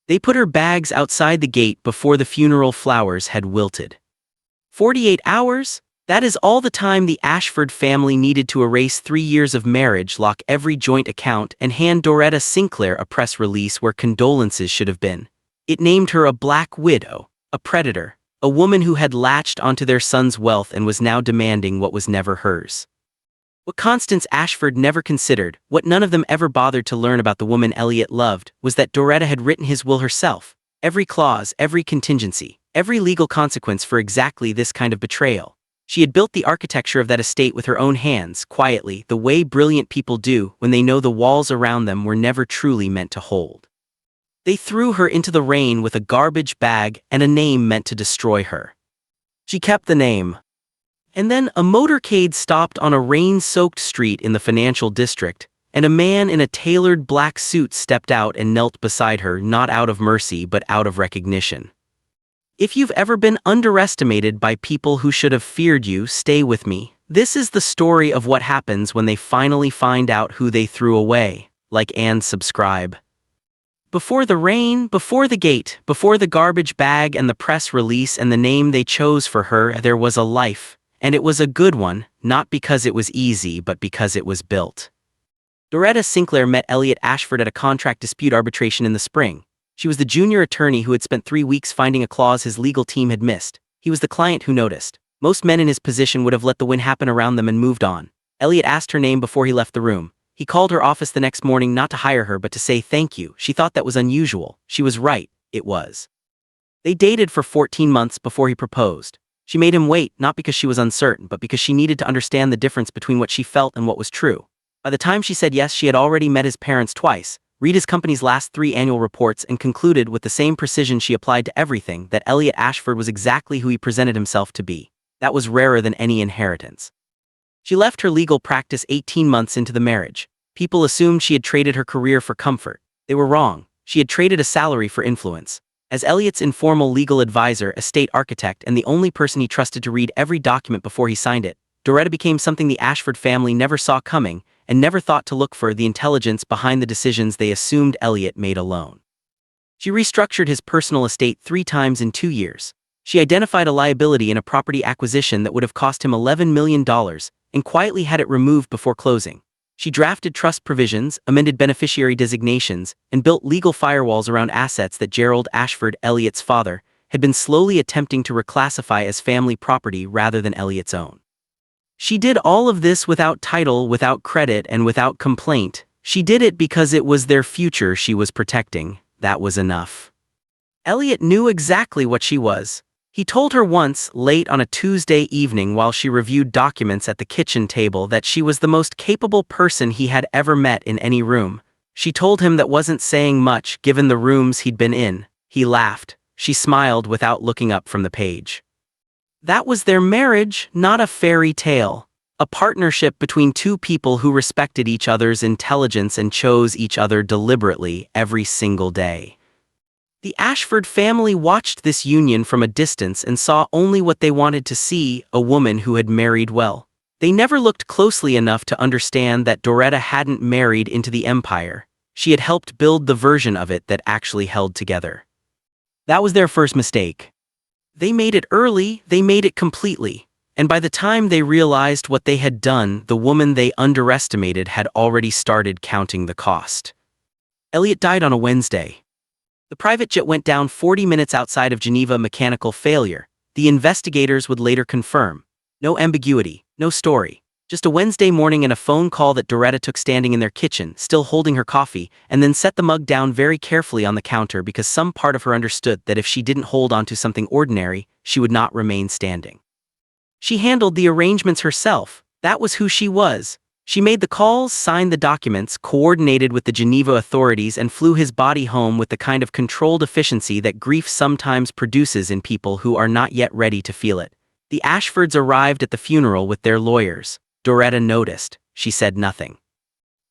They put her bags outside the gate before the funeral flowers had wilted. 48 hours? That is all the time the Ashford family needed to erase 3 years of marriage, lock every joint account, and hand Doretta Sinclair a press release where condolences should have been. It named her a black widow, a predator, a woman who had latched onto their son's wealth and was now demanding what was never hers. What Constance Ashford never considered, what none of them ever bothered to learn about the woman Elliot loved, was that Doretta had written his will herself. Every clause, every contingency, every legal consequence for exactly this kind of betrayal. She had built the architecture of that estate with her own hands, quietly, the way brilliant people do when they know the walls around them were never truly meant to hold. They threw her into the rain with a garbage bag and a name meant to destroy her. She kept the name. And then a motorcade stopped on a rain-soaked street in the financial district, and a man in a tailored black suit stepped out and knelt beside her, not out of mercy but out of recognition. If you've ever been underestimated by people who should have feared you, stay with me. This is the story of what happens when they finally find out who they threw away. Like and subscribe. Before the rain, before the gate, before the garbage bag and the press release and the name they chose for her, there was a life. And it was a good one, not because it was easy but because it was built. Doretta Sinclair met Elliot Ashford at a contract dispute arbitration in the spring. She was the junior attorney who had spent 3 weeks finding a clause his legal team had missed. He was the client who noticed. Most men in his position would have let the win happen around them and moved on. Elliot asked her name before he left the room. He called her office the next morning not to hire her but to say thank you. She thought that was unusual. She was right, it was. They dated for 14 months before he proposed. She made him wait, not because she was uncertain, but because she needed to understand the difference between what she felt and what was true. By the time she said yes, she had already met his parents twice, read his company's last 3 annual reports, and concluded with the same precision she applied to everything that Elliot Ashford was exactly who he presented himself to be. That was rarer than any inheritance. She left her legal practice 18 months into the marriage. People assumed she had traded her career for comfort. They were wrong. She had traded a salary for influence. As Elliot's informal legal advisor, estate architect, and the only person he trusted to read every document before he signed it, Doretta became something the Ashford family never saw coming and never thought to look for: the intelligence behind the decisions they assumed Elliot made alone. She restructured his personal estate 3 times in 2 years. She identified a liability in a property acquisition that would have cost him $11 million and quietly had it removed before closing. She drafted trust provisions, amended beneficiary designations, and built legal firewalls around assets that Gerald Ashford, Elliot's father, had been slowly attempting to reclassify as family property rather than Elliot's own. She did all of this without title, without credit, and without complaint. She did it because it was their future she was protecting. That was enough. Elliot knew exactly what she was. He told her once, late on a Tuesday evening while she reviewed documents at the kitchen table, that she was the most capable person he had ever met in any room. She told him that wasn't saying much given the rooms he'd been in. He laughed. She smiled without looking up from the page. That was their marriage, not a fairy tale. A partnership between 2 people who respected each other's intelligence and chose each other deliberately every single day. The Ashford family watched this union from a distance and saw only what they wanted to see: a woman who had married well. They never looked closely enough to understand that Doretta hadn't married into the empire. She had helped build the version of it that actually held together. That was their first mistake. They made it early, they made it completely. And by the time they realized what they had done, the woman they underestimated had already started counting the cost. Elliot died on a Wednesday. The private jet went down 40 minutes outside of Geneva. Mechanical failure, the investigators would later confirm. No ambiguity, no story. Just a Wednesday morning and a phone call that Doretta took standing in their kitchen, still holding her coffee, and then set the mug down very carefully on the counter because some part of her understood that if she didn't hold on to something ordinary, she would not remain standing. She handled the arrangements herself. That was who she was. She made the calls, signed the documents, coordinated with the Geneva authorities, and flew his body home with the kind of controlled efficiency that grief sometimes produces in people who are not yet ready to feel it. The Ashfords arrived at the funeral with their lawyers. Doretta noticed. She said nothing.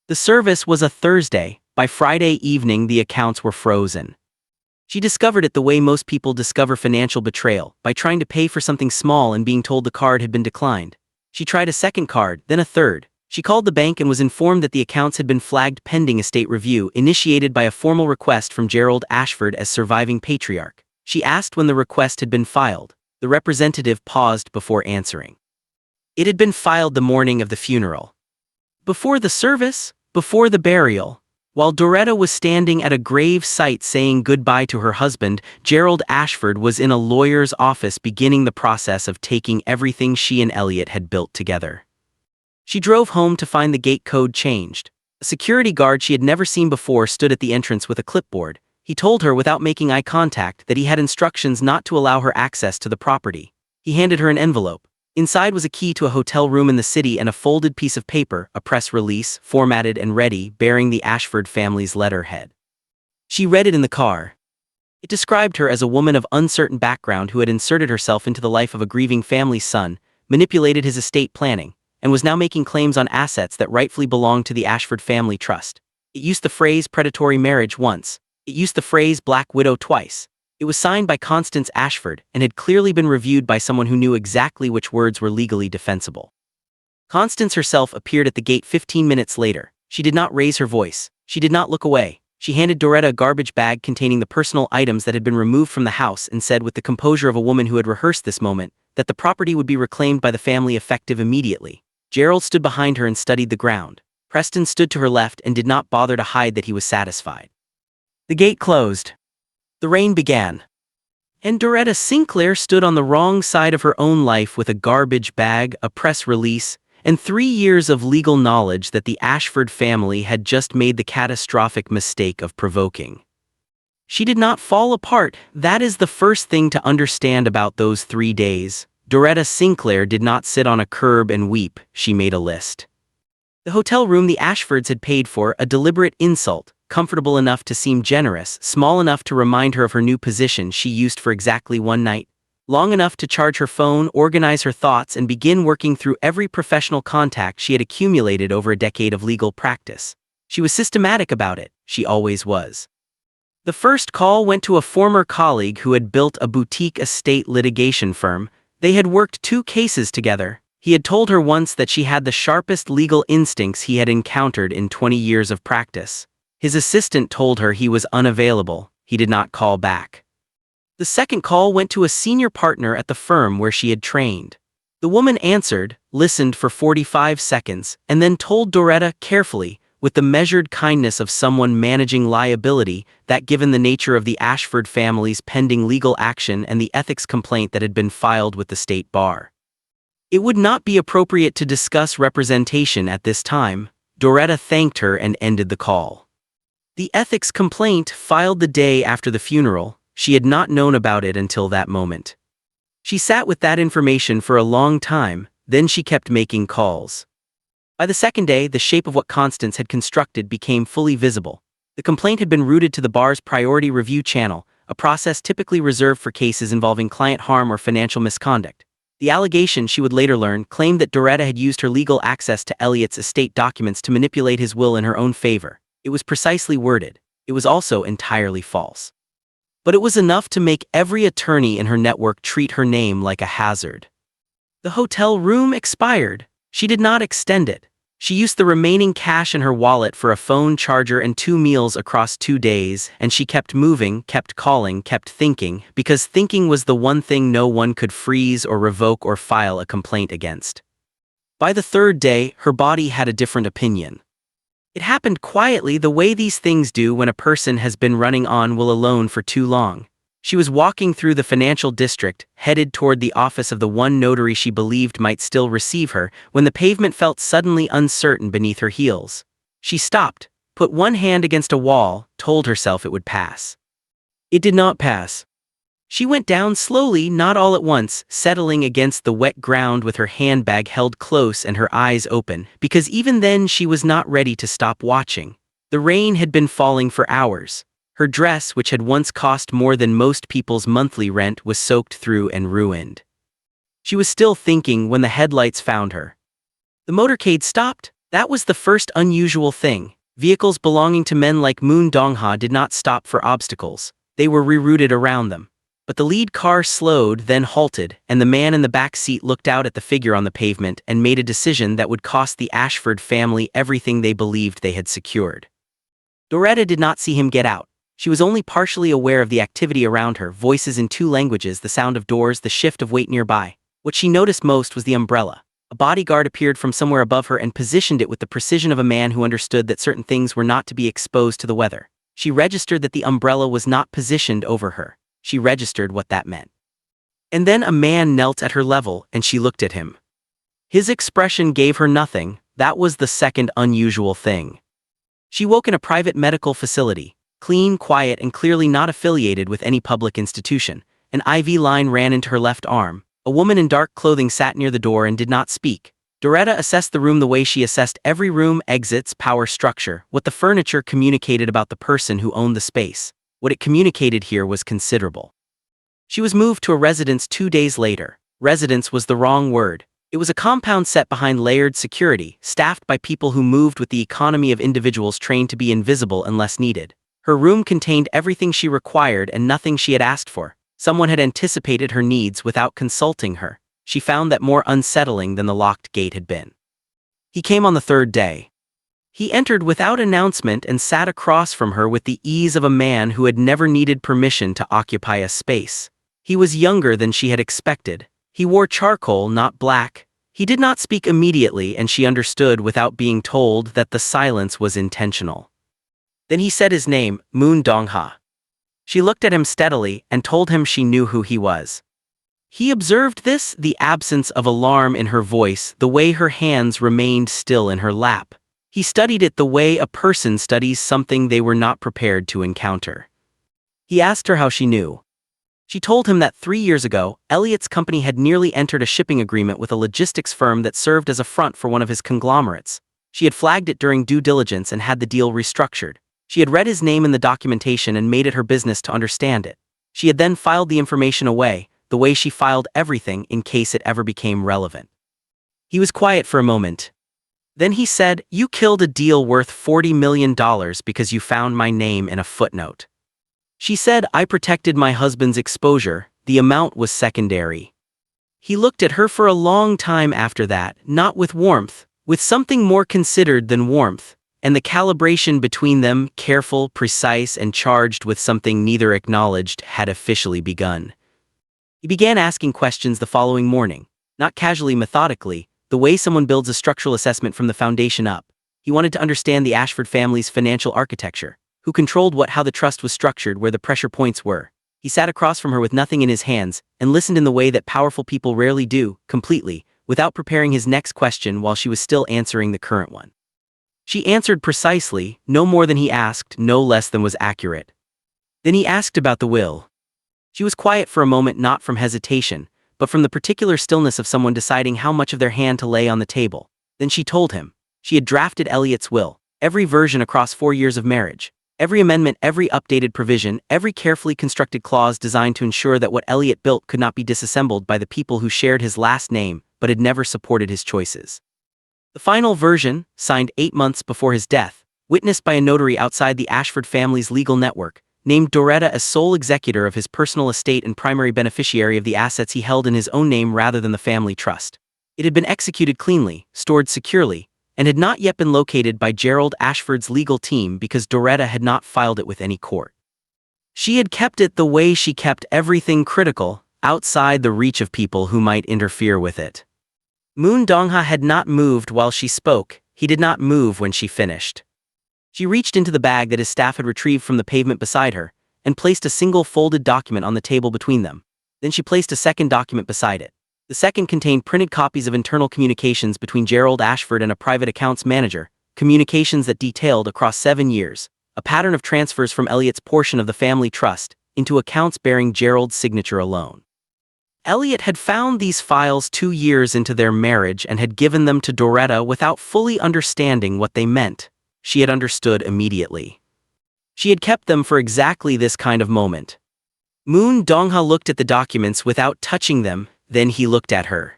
The service was a Thursday. By Friday evening, the accounts were frozen. She discovered it the way most people discover financial betrayal, by trying to pay for something small and being told the card had been declined. She tried a second card, then a third. She called the bank and was informed that the accounts had been flagged pending estate review initiated by a formal request from Gerald Ashford as surviving patriarch. She asked when the request had been filed. The representative paused before answering. It had been filed the morning of the funeral. Before the service, before the burial. While Doretta was standing at a grave site saying goodbye to her husband, Gerald Ashford was in a lawyer's office beginning the process of taking everything she and Elliot had built together. She drove home to find the gate code changed. A security guard she had never seen before stood at the entrance with a clipboard. He told her without making eye contact that he had instructions not to allow her access to the property. He handed her an envelope. Inside was a key to a hotel room in the city and a folded piece of paper, a press release, formatted and ready, bearing the Ashford family's letterhead. She read it in the car. It described her as a woman of uncertain background who had inserted herself into the life of a grieving family's son, manipulated his estate planning, and was now making claims on assets that rightfully belonged to the Ashford family trust. It used the phrase predatory marriage once. It used the phrase black widow twice. It was signed by Constance Ashford and had clearly been reviewed by someone who knew exactly which words were legally defensible. Constance herself appeared at the gate 15 minutes later. She did not raise her voice. She did not look away. She handed Doretta a garbage bag containing the personal items that had been removed from the house and said with the composure of a woman who had rehearsed this moment, that the property would be reclaimed by the family effective immediately. Gerald stood behind her and studied the ground. Preston stood to her left and did not bother to hide that he was satisfied. The gate closed. The rain began. And Doretta Sinclair stood on the wrong side of her own life with a garbage bag, a press release, and 3 years of legal knowledge that the Ashford family had just made the catastrophic mistake of provoking. She did not fall apart. That is the first thing to understand about those 3 days. Doretta Sinclair did not sit on a curb and weep. She made a list. The hotel room the Ashfords had paid for, a deliberate insult, comfortable enough to seem generous, small enough to remind her of her new position she used for exactly one night, long enough to charge her phone, organize her thoughts, and begin working through every professional contact she had accumulated over a decade of legal practice. She was systematic about it. She always was. The first call went to a former colleague who had built a boutique estate litigation firm. They had worked 2 cases together. He had told her once that she had the sharpest legal instincts he had encountered in 20 years of practice. His assistant told her he was unavailable. He did not call back. The second call went to a senior partner at the firm where she had trained. The woman answered, listened for 45 seconds, and then told Doretta carefully, with the measured kindness of someone managing liability, that given the nature of the Ashford family's pending legal action and the ethics complaint that had been filed with the state bar, it would not be appropriate to discuss representation at this time. Doretta thanked her and ended the call. The ethics complaint, filed the day after the funeral, she had not known about it until that moment. She sat with that information for a long time, then she kept making calls. By the second day, the shape of what Constance had constructed became fully visible. The complaint had been routed to the bar's priority review channel, a process typically reserved for cases involving client harm or financial misconduct. The allegation, she would later learn, claimed that Doretta had used her legal access to Elliot's estate documents to manipulate his will in her own favor. It was precisely worded. It was also entirely false. But it was enough to make every attorney in her network treat her name like a hazard. The hotel room expired. She did not extend it. She used the remaining cash in her wallet for a phone charger and 2 meals across 2 days, and she kept moving, kept calling, kept thinking, because thinking was the one thing no one could freeze or revoke or file a complaint against. By the 3rd day, her body had a different opinion. It happened quietly, the way these things do when a person has been running on will alone for too long. She was walking through the financial district, headed toward the office of the one notary she believed might still receive her, when the pavement felt suddenly uncertain beneath her heels. She stopped, put one hand against a wall, told herself it would pass. It did not pass. She went down slowly, not all at once, settling against the wet ground with her handbag held close and her eyes open, because even then she was not ready to stop watching. The rain had been falling for hours. Her dress, which had once cost more than most people's monthly rent, was soaked through and ruined. She was still thinking when the headlights found her. The motorcade stopped. That was the first unusual thing. Vehicles belonging to men like Moon Dongha did not stop for obstacles. They were rerouted around them. But the lead car slowed, then halted, and the man in the back seat looked out at the figure on the pavement and made a decision that would cost the Ashford family everything they believed they had secured. Doretta did not see him get out. She was only partially aware of the activity around her, voices in two languages, the sound of doors, the shift of weight nearby. What she noticed most was the umbrella. A bodyguard appeared from somewhere above her and positioned it with the precision of a man who understood that certain things were not to be exposed to the weather. She registered that the umbrella was not positioned over her. She registered what that meant. And then a man knelt at her level, and she looked at him. His expression gave her nothing. That was the second unusual thing. She woke in a private medical facility, clean, quiet, and clearly not affiliated with any public institution. An IV line ran into her left arm. A woman in dark clothing sat near the door and did not speak. Doretta assessed the room the way she assessed every room: exits, power structure, what the furniture communicated about the person who owned the space. What it communicated here was considerable. She was moved to a residence 2 days later. Residence was the wrong word. It was a compound set behind layered security, staffed by people who moved with the economy of individuals trained to be invisible unless needed. Her room contained everything she required and nothing she had asked for. Someone had anticipated her needs without consulting her. She found that more unsettling than the locked gate had been. He came on the third day. He entered without announcement and sat across from her with the ease of a man who had never needed permission to occupy a space. He was younger than she had expected. He wore charcoal, not black. He did not speak immediately, and she understood without being told that the silence was intentional. Then he said his name, Moon Dongha. She looked at him steadily and told him she knew who he was. He observed this, the absence of alarm in her voice, the way her hands remained still in her lap. He studied it the way a person studies something they were not prepared to encounter. He asked her how she knew. She told him that 3 years ago, Elliot's company had nearly entered a shipping agreement with a logistics firm that served as a front for one of his conglomerates. She had flagged it during due diligence and had the deal restructured. She had read his name in the documentation and made it her business to understand it. She had then filed the information away, the way she filed everything in case it ever became relevant. He was quiet for a moment. Then he said, "You killed a deal worth $40 million because you found my name in a footnote." She said, "I protected my husband's exposure. The amount was secondary." He looked at her for a long time after that, not with warmth, with something more considered than warmth, and the calibration between them, careful, precise, and charged with something neither acknowledged, had officially begun. He began asking questions the following morning, not casually, methodically, the way someone builds a structural assessment from the foundation up. He wanted to understand the Ashford family's financial architecture, who controlled what, how the trust was structured, where the pressure points were. He sat across from her with nothing in his hands, and listened in the way that powerful people rarely do, completely, without preparing his next question while she was still answering the current one. She answered precisely, no more than he asked, no less than was accurate. Then he asked about the will. She was quiet for a moment, not from hesitation, but from the particular stillness of someone deciding how much of their hand to lay on the table. Then she told him. She had drafted Elliot's will, every version across 4 years of marriage. Every amendment, every updated provision, every carefully constructed clause designed to ensure that what Elliot built could not be disassembled by the people who shared his last name but had never supported his choices. The final version, signed 8 months before his death, witnessed by a notary outside the Ashford family's legal network, named Doretta as sole executor of his personal estate and primary beneficiary of the assets he held in his own name rather than the family trust. It had been executed cleanly, stored securely, and had not yet been located by Gerald Ashford's legal team because Doretta had not filed it with any court. She had kept it the way she kept everything critical, outside the reach of people who might interfere with it. Moon Dongha had not moved while she spoke. He did not move when she finished. She reached into the bag that his staff had retrieved from the pavement beside her, and placed a single folded document on the table between them. Then she placed a second document beside it. The second contained printed copies of internal communications between Gerald Ashford and a private accounts manager, communications that detailed across 7 years, a pattern of transfers from Elliot's portion of the family trust into accounts bearing Gerald's signature alone. Elliot had found these files 2 years into their marriage and had given them to Doretta without fully understanding what they meant. She had understood immediately. She had kept them for exactly this kind of moment. Moon Dongha looked at the documents without touching them, then he looked at her.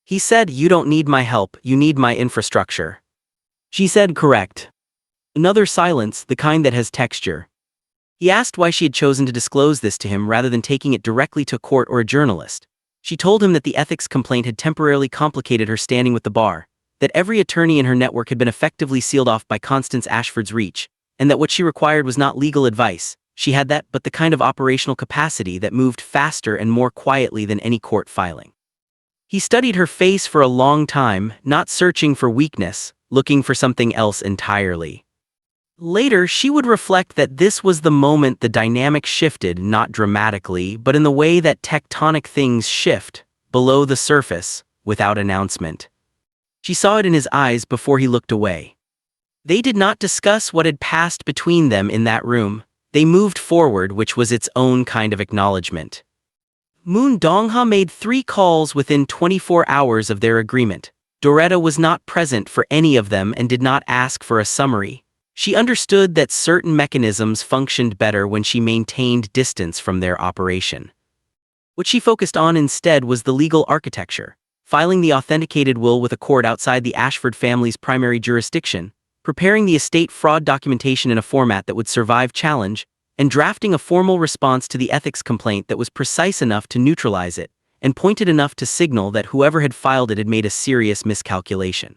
He said, "You don't need my help, you need my infrastructure." She said, "Correct." Another silence, the kind that has texture. He asked why she had chosen to disclose this to him rather than taking it directly to a court or a journalist. She told him that the ethics complaint had temporarily complicated her standing with the bar, that every attorney in her network had been effectively sealed off by Constance Ashford's reach, and that what she required was not legal advice. She had that, but the kind of operational capacity that moved faster and more quietly than any court filing. He studied her face for a long time, not searching for weakness, looking for something else entirely. Later, she would reflect that this was the moment the dynamic shifted, not dramatically, but in the way that tectonic things shift, below the surface, without announcement. She saw it in his eyes before he looked away. They did not discuss what had passed between them in that room. They moved forward, which was its own kind of acknowledgement. Moon Dongha made 3 calls within 24 hours of their agreement. Doretta was not present for any of them and did not ask for a summary. She understood that certain mechanisms functioned better when she maintained distance from their operation. What she focused on instead was the legal architecture, filing the authenticated will with a court outside the Ashford family's primary jurisdiction, preparing the estate fraud documentation in a format that would survive challenge, and drafting a formal response to the ethics complaint that was precise enough to neutralize it, and pointed enough to signal that whoever had filed it had made a serious miscalculation.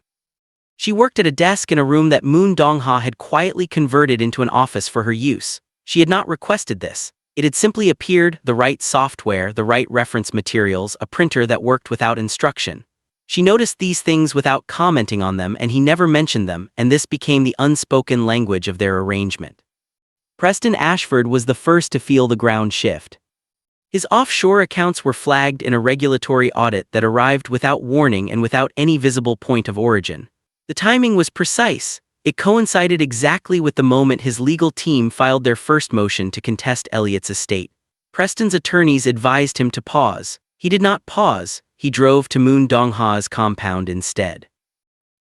She worked at a desk in a room that Moon Dongha had quietly converted into an office for her use. She had not requested this. It had simply appeared: the right software, the right reference materials, a printer that worked without instruction. She noticed these things without commenting on them, and he never mentioned them, and this became the unspoken language of their arrangement. Preston Ashford was the first to feel the ground shift. His offshore accounts were flagged in a regulatory audit that arrived without warning and without any visible point of origin. The timing was precise. It coincided exactly with the moment his legal team filed their first motion to contest Elliot's estate. Preston's attorneys advised him to pause. He did not pause. He drove to Moon Dongha's compound instead.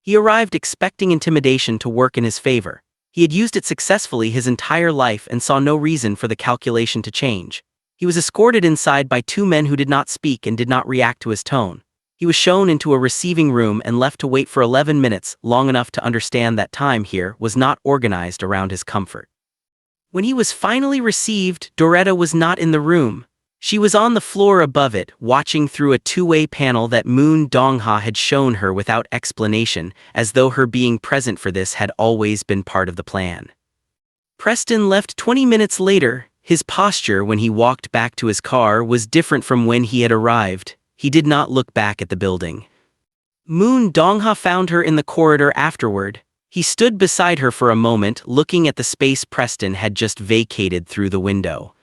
He arrived expecting intimidation to work in his favor. He had used it successfully his entire life and saw no reason for the calculation to change. He was escorted inside by 2 men who did not speak and did not react to his tone. He was shown into a receiving room and left to wait for 11 minutes, long enough to understand that time here was not organized around his comfort. When he was finally received, Doretta was not in the room. She was on the floor above it, watching through a 2-way panel that Moon Dongha had shown her without explanation, as though her being present for this had always been part of the plan. Preston left 20 minutes later. His posture when he walked back to his car was different from when he had arrived. He did not look back at the building. Moon Dongha found her in the corridor afterward. He stood beside her for a moment, looking at the space Preston had just vacated through the window.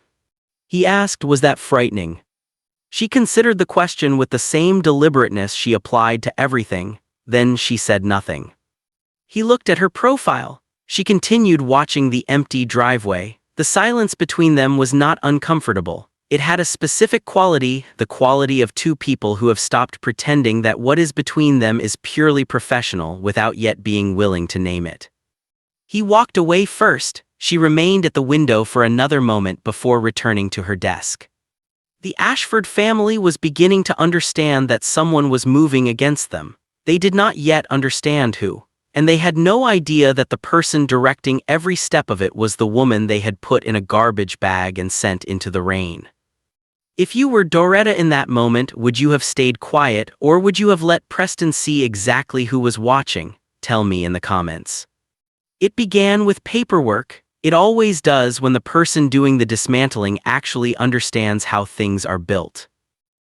He asked, "Was that frightening?" She considered the question with the same deliberateness she applied to everything, then she said nothing. He looked at her profile. She continued watching the empty driveway. The silence between them was not uncomfortable. It had a specific quality, the quality of 2 people who have stopped pretending that what is between them is purely professional without yet being willing to name it. He walked away first. She remained at the window for another moment before returning to her desk. The Ashford family was beginning to understand that someone was moving against them. They did not yet understand who, and they had no idea that the person directing every step of it was the woman they had put in a garbage bag and sent into the rain. If you were Doretta in that moment, would you have stayed quiet, or would you have let Preston see exactly who was watching? Tell me in the comments. It began with paperwork. It always does when the person doing the dismantling actually understands how things are built.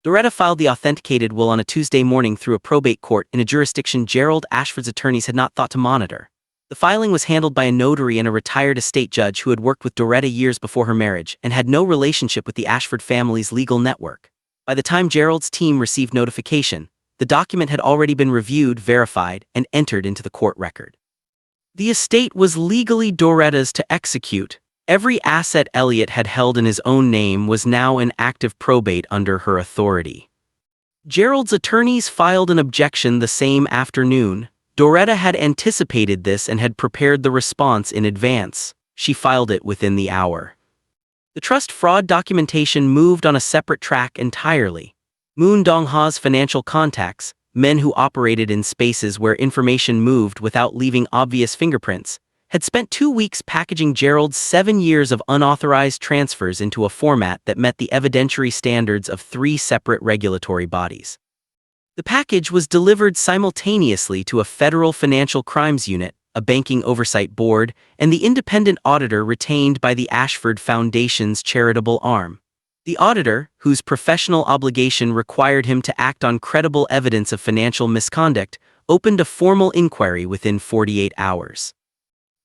Doretta filed the authenticated will on a Tuesday morning through a probate court in a jurisdiction Gerald Ashford's attorneys had not thought to monitor. The filing was handled by a notary and a retired estate judge who had worked with Doretta years before her marriage and had no relationship with the Ashford family's legal network. By the time Gerald's team received notification, the document had already been reviewed, verified, and entered into the court record. The estate was legally Doretta's to execute. Every asset Elliot had held in his own name was now in active probate under her authority. Gerald's attorneys filed an objection the same afternoon. Doretta had anticipated this and had prepared the response in advance. She filed it within the hour. The trust fraud documentation moved on a separate track entirely. Moon Dongha's financial contacts, men who operated in spaces where information moved without leaving obvious fingerprints, had spent 2 weeks packaging Gerald's 7 years of unauthorized transfers into a format that met the evidentiary standards of 3 separate regulatory bodies. The package was delivered simultaneously to a federal financial crimes unit, a banking oversight board, and the independent auditor retained by the Ashford Foundation's charitable arm. The auditor, whose professional obligation required him to act on credible evidence of financial misconduct, opened a formal inquiry within 48 hours.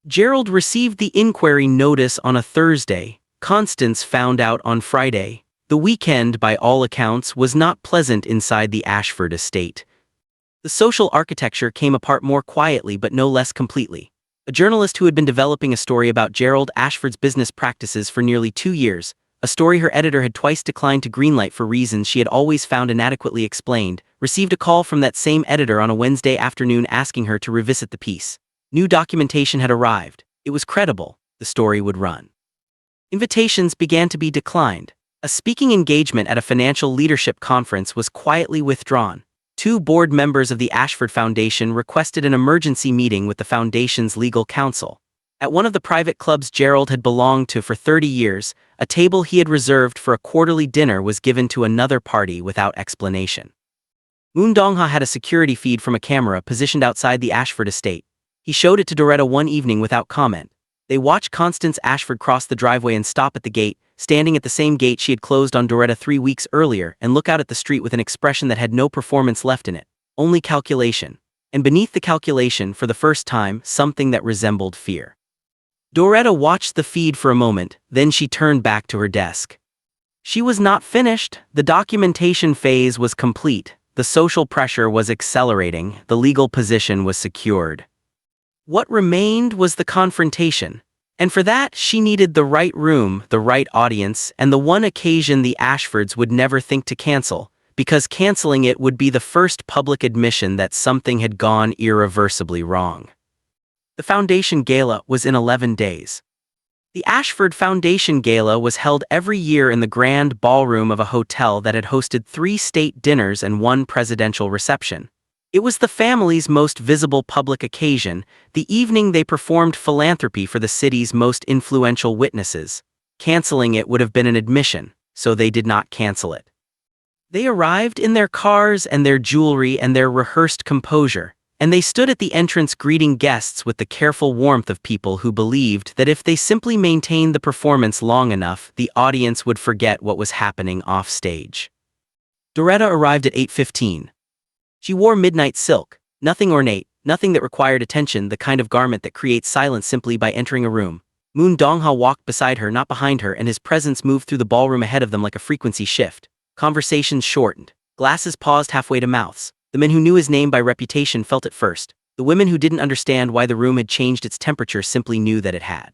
Gerald received the inquiry notice on a Thursday. Constance found out on Friday. The weekend, by all accounts, was not pleasant inside the Ashford estate. The social architecture came apart more quietly but no less completely. A journalist who had been developing a story about Gerald Ashford's business practices for nearly 2 years, a story her editor had twice declined to greenlight for reasons she had always found inadequately explained, received a call from that same editor on a Wednesday afternoon asking her to revisit the piece. New documentation had arrived. It was credible. The story would run. Invitations began to be declined. A speaking engagement at a financial leadership conference was quietly withdrawn. 2 board members of the Ashford Foundation requested an emergency meeting with the foundation's legal counsel. At one of the private clubs Gerald had belonged to for 30 years, a table he had reserved for a quarterly dinner was given to another party without explanation. Moon Dongha had a security feed from a camera positioned outside the Ashford estate. He showed it to Doretta one evening without comment. They watched Constance Ashford cross the driveway and stop at the gate, standing at the same gate she had closed on Doretta 3 weeks earlier, and look out at the street with an expression that had no performance left in it, only calculation. And beneath the calculation, for the first time, something that resembled fear. Doretta watched the feed for a moment, then she turned back to her desk. She was not finished. The documentation phase was complete. The social pressure was accelerating. The legal position was secured. What remained was the confrontation. And for that, she needed the right room, the right audience, and the one occasion the Ashfords would never think to cancel, because canceling it would be the first public admission that something had gone irreversibly wrong. The Foundation Gala was in 11 days. The Ashford Foundation Gala was held every year in the grand ballroom of a hotel that had hosted 3 state dinners and 1 presidential reception. It was the family's most visible public occasion. The evening they performed philanthropy for the city's most influential witnesses. Canceling it would have been an admission, so they did not cancel it. They arrived in their cars and their jewelry and their rehearsed composure, and they stood at the entrance greeting guests with the careful warmth of people who believed that if they simply maintained the performance long enough, the audience would forget what was happening off stage. Doretta arrived at 8:15. She wore midnight silk, nothing ornate, nothing that required attention, the kind of garment that creates silence simply by entering a room. Moon Dongha walked beside her, not behind her, and his presence moved through the ballroom ahead of them like a frequency shift. Conversations shortened. Glasses paused halfway to mouths. The men who knew his name by reputation felt it first. The women who didn't understand why the room had changed its temperature simply knew that it had.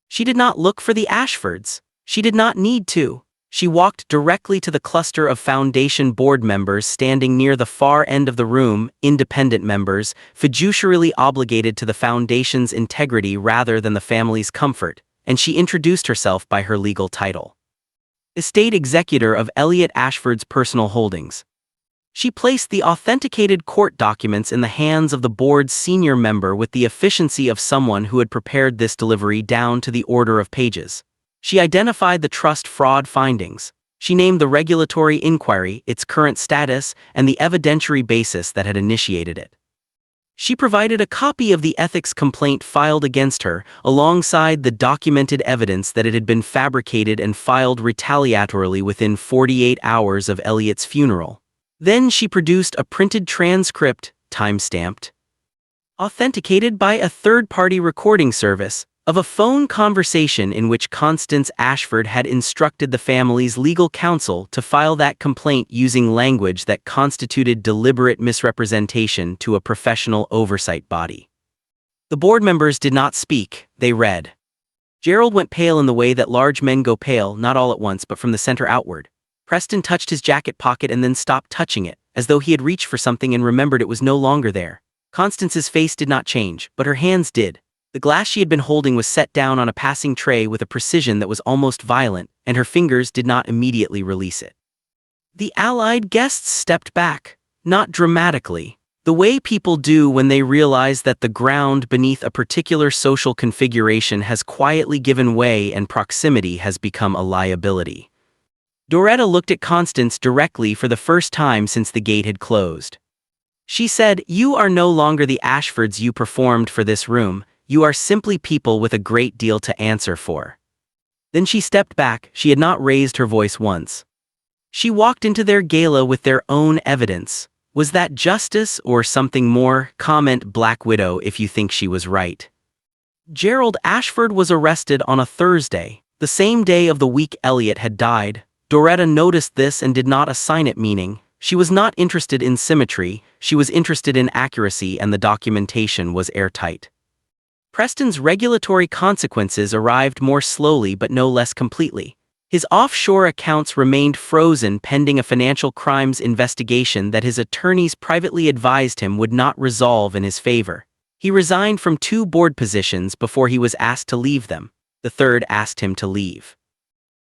She did not look for the Ashfords. She did not need to. She walked directly to the cluster of Foundation board members standing near the far end of the room, independent members, fiduciarily obligated to the Foundation's integrity rather than the family's comfort, and she introduced herself by her legal title. Estate Executor of Elliot Ashford's personal holdings. She placed the authenticated court documents in the hands of the board's senior member with the efficiency of someone who had prepared this delivery down to the order of pages. She identified the trust fraud findings. She named the regulatory inquiry, its current status, and the evidentiary basis that had initiated it. She provided a copy of the ethics complaint filed against her, alongside the documented evidence that it had been fabricated and filed retaliatorily within 48 hours of Elliot's funeral. Then she produced a printed transcript, time-stamped, authenticated by a third-party recording service, of a phone conversation in which Constance Ashford had instructed the family's legal counsel to file that complaint using language that constituted deliberate misrepresentation to a professional oversight body. The board members did not speak, they read. Gerald went pale in the way that large men go pale, not all at once but from the center outward. Preston touched his jacket pocket and then stopped touching it, as though he had reached for something and remembered it was no longer there. Constance's face did not change, but her hands did. The glass she had been holding was set down on a passing tray with a precision that was almost violent, and her fingers did not immediately release it. The allied guests stepped back, not dramatically. The way people do when they realize that the ground beneath a particular social configuration has quietly given way and proximity has become a liability. Doretta looked at Constance directly for the first time since the gate had closed. She said, "You are no longer the Ashfords you performed for this room, you are simply people with a great deal to answer for." Then she stepped back, she had not raised her voice once. She walked into their gala with their own evidence. Was that justice or something more? Comment Black Widow if you think she was right. Gerald Ashford was arrested on a Thursday, the same day of the week Elliot had died. Doretta noticed this and did not assign it meaning. She was not interested in symmetry, she was interested in accuracy, and the documentation was airtight. Preston's regulatory consequences arrived more slowly but no less completely. His offshore accounts remained frozen pending a financial crimes investigation that his attorneys privately advised him would not resolve in his favor. He resigned from 2 board positions before he was asked to leave them. The third asked him to leave.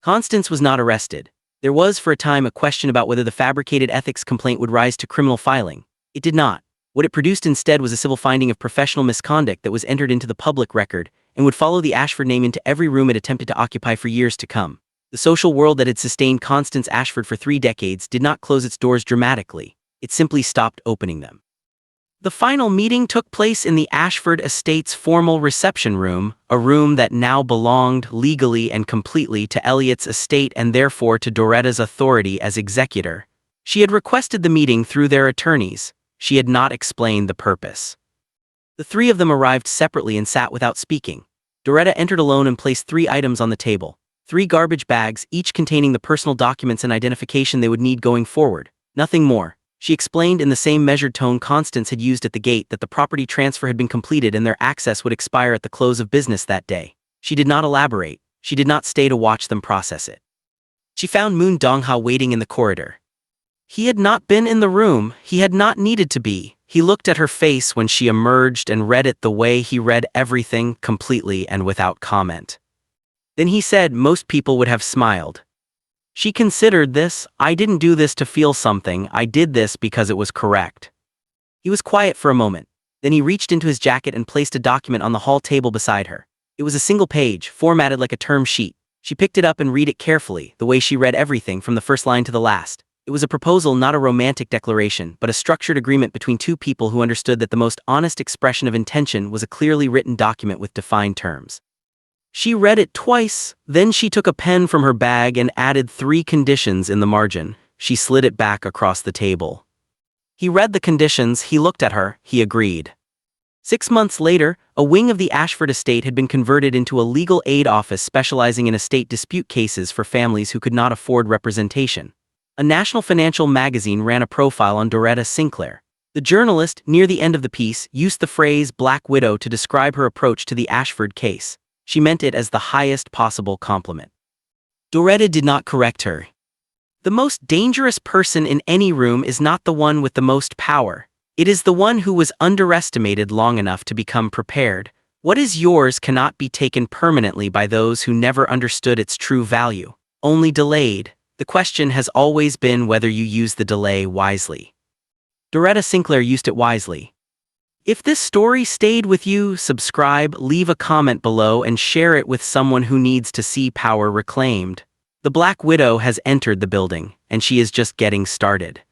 Constance was not arrested. There was for a time a question about whether the fabricated ethics complaint would rise to criminal filing. It did not. What it produced instead was a civil finding of professional misconduct that was entered into the public record and would follow the Ashford name into every room it attempted to occupy for years to come. The social world that had sustained Constance Ashford for 3 decades did not close its doors dramatically, it simply stopped opening them. The final meeting took place in the Ashford estate's formal reception room, a room that now belonged legally and completely to Elliot's estate and therefore to Doretta's authority as executor. She had requested the meeting through their attorneys. She had not explained the purpose. The 3 of them arrived separately and sat without speaking. Doretta entered alone and placed 3 items on the table. 3 garbage bags, each containing the personal documents and identification they would need going forward. Nothing more. She explained in the same measured tone Constance had used at the gate that the property transfer had been completed and their access would expire at the close of business that day. She did not elaborate. She did not stay to watch them process it. She found Moon Dongha waiting in the corridor. He had not been in the room. He had not needed to be. He looked at her face when she emerged and read it the way he read everything, completely and without comment. Then he said most people would have smiled. She considered this. "I didn't do this to feel something, I did this because it was correct." He was quiet for a moment. Then he reached into his jacket and placed a document on the hall table beside her. It was a single page, formatted like a term sheet. She picked it up and read it carefully, the way she read everything from the first line to the last. It was a proposal, not a romantic declaration, but a structured agreement between 2 people who understood that the most honest expression of intention was a clearly written document with defined terms. She read it twice, then she took a pen from her bag and added 3 conditions in the margin. She slid it back across the table. He read the conditions, he looked at her, he agreed. 6 months later, a wing of the Ashford estate had been converted into a legal aid office specializing in estate dispute cases for families who could not afford representation. A national financial magazine ran a profile on Doretta Sinclair. The journalist, near the end of the piece, used the phrase "Black Widow" to describe her approach to the Ashford case. She meant it as the highest possible compliment. Doretta did not correct her. The most dangerous person in any room is not the one with the most power. It is the one who was underestimated long enough to become prepared. What is yours cannot be taken permanently by those who never understood its true value, only delayed. The question has always been whether you use the delay wisely. Doretta Sinclair used it wisely. If this story stayed with you, subscribe, leave a comment below, and share it with someone who needs to see power reclaimed. The Black Widow has entered the building, and she is just getting started.